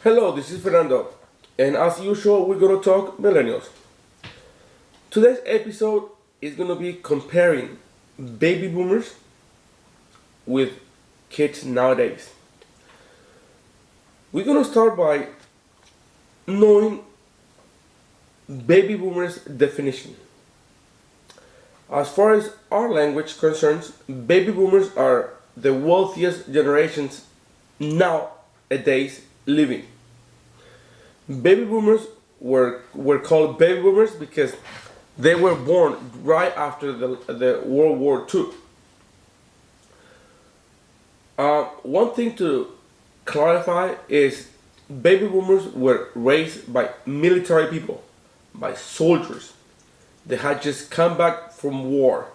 Hello, this is Fernando, and as usual, we're gonna talk millennials. Today's episode is gonna be comparing baby boomers with kids nowadays. We're gonna start by knowing baby boomers' definition. As far as our language concerns, baby boomers are the wealthiest generations nowadays living. Baby boomers were called baby boomers because they were born right after the World War II. One thing to clarify is baby boomers were raised by military people, by soldiers. They had just come back from war.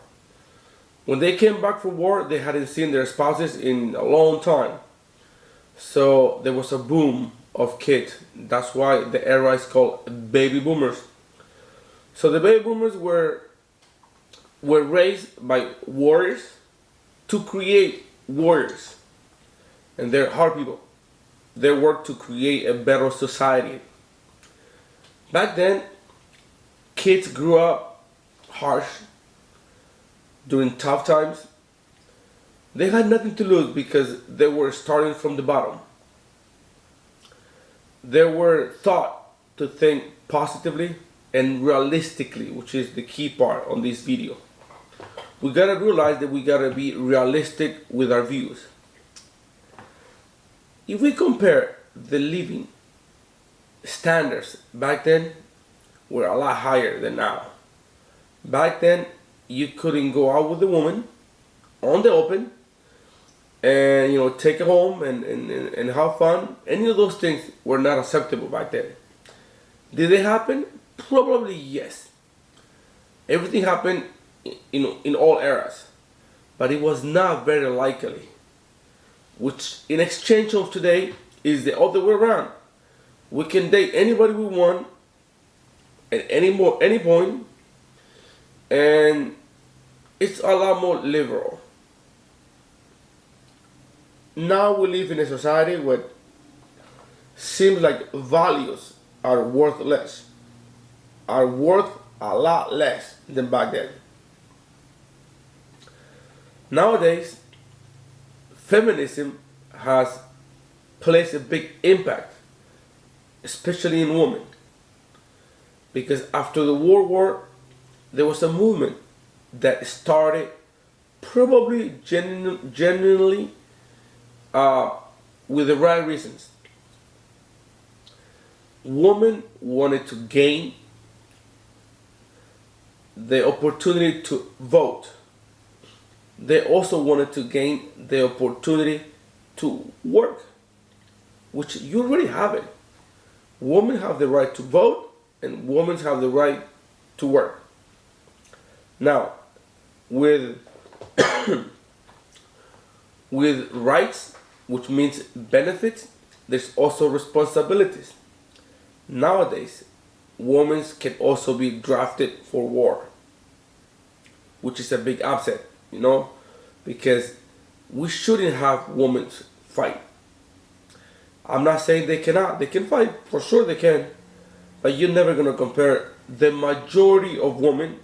When they came back from war, they hadn't seen their spouses in a long time. So there was a boom of kids. That's why the era is called baby boomers. So the baby boomers were raised by warriors to create warriors. And they're hard people. They work to create a better society. Back then, kids grew up harsh during tough times. They had nothing to lose because they were starting from the bottom. They were taught to think positively and realistically, which is the key part on this video. We gotta realize that we gotta be realistic with our views. If we compare the living standards back then, were a lot higher than now. Back then, you couldn't go out with a woman on the open and take her home and have fun. Any of those things were not acceptable back then. Did they happen? Probably yes. Everything happened in all eras, but it was not very likely. Which in exchange of today is the other way around. We can date anybody we want at any point, and it's a lot more liberal. Now we live in a society where seems like values are worth less, are worth a lot less than back then. Nowadays, feminism has placed a big impact, especially in women, because after the World War, there was a movement that started probably genuinely with the right reasons. Women wanted to gain the opportunity to vote. They also wanted to gain the opportunity to work, which you already have it. Women have the right to vote, and women have the right to work. Now, with with rights, which means benefits, there's also responsibilities. Nowadays, women can also be drafted for war, which is a big upset, because we shouldn't have women fight. I'm not saying they cannot. They can fight, for sure they can, but you're never going to compare the majority of women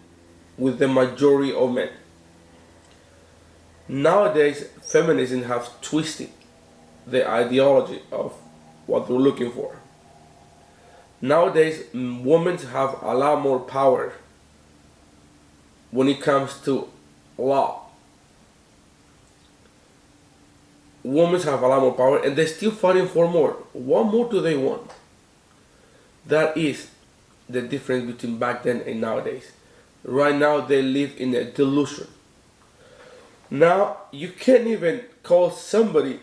with the majority of men. Nowadays, feminism has twisted the ideology of what we're looking for. Nowadays, women have a lot more power when it comes to law. Women have a lot more power, and they're still fighting for more. What more do they want? That is the difference between back then and nowadays. Right now, they live in a delusion. Now, you can't even call somebody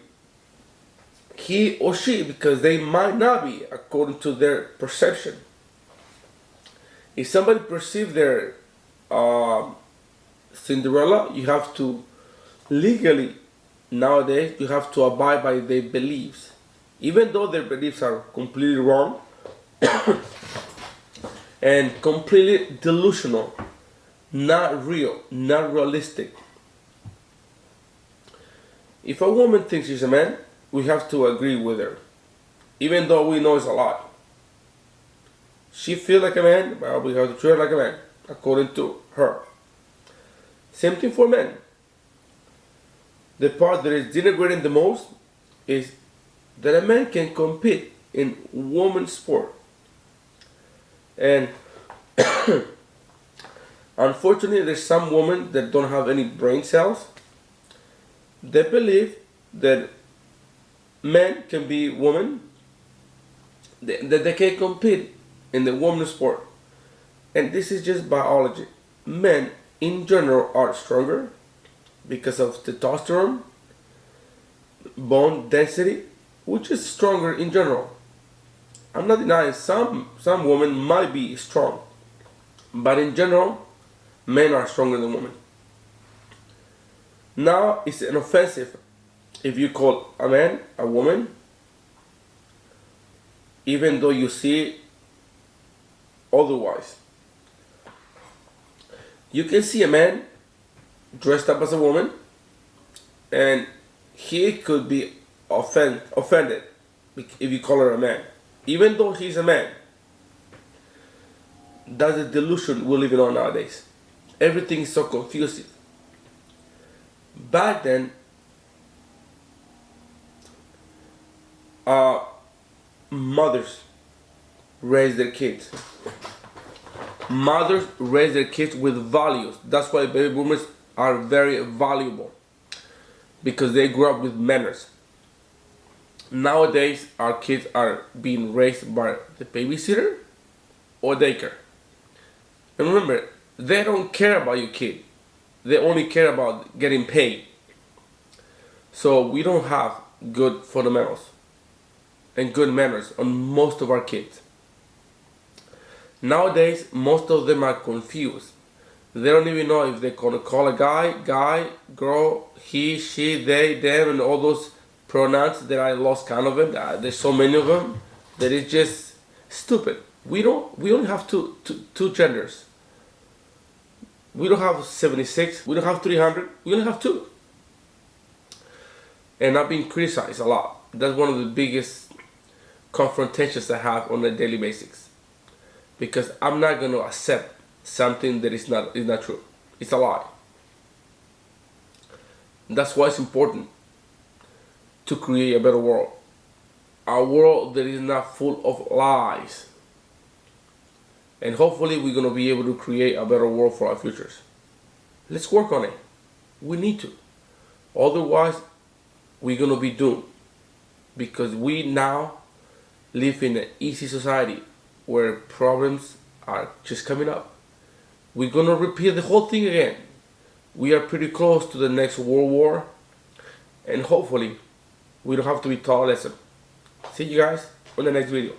he or she because they might not be according to their perception. If somebody perceives their Cinderella, you have to legally, nowadays, you have to abide by their beliefs. Even though their beliefs are completely wrong and completely delusional, not real, not realistic. If a woman thinks she's a man, we have to agree with her. even though we know it's a lie. She feels like a man, but we have to treat her like a man, according to her. Same thing for men. The part that is denigrating the most is that a man can compete in women's sport. And unfortunately, there's some women that don't have any brain cells. They believe that men can be women, that they can compete in the women's sport. And this is just biology. Men in general are stronger because of testosterone, bone density, which is stronger in general. I'm not denying some women might be strong, but in general, men are stronger than women. Now it's an offensive if you call a man a woman, even though you see otherwise. You can see a man dressed up as a woman, and he could be offended if you call her a man, even though he's a man. That's the delusion we're living on nowadays. Everything is so confusing. Back then, mothers raised their kids. Mothers raise their kids with values. That's why baby boomers are very valuable, because they grew up with manners. Nowadays, our kids are being raised by the babysitter or daycare. And remember, they don't care about your kid. They only care about getting paid. So we don't have good fundamentals and good manners on most of our kids. Nowadays, most of them are confused. They don't even know if they're gonna call a guy, girl, he, she, they, them, and all those pronouns that I lost count of them. There's so many of them that it's just stupid. We only have two genders. We don't have 76. We don't have 300. We only have 2. And I've been criticized a lot. That's one of the biggest confrontations I have on a daily basis, because I'm not going to accept something that is not true. It's a lie. That's why it's important to create a better world. A world that is not full of lies. And hopefully we're going to be able to create a better world for our futures. Let's work on it. We need to. Otherwise, we're going to be doomed. Because we now live in an easy society where problems are just coming up. We're going to repeat the whole thing again. We are pretty close to the next world war. And hopefully, we don't have to be taught a lesson. See you guys on the next video.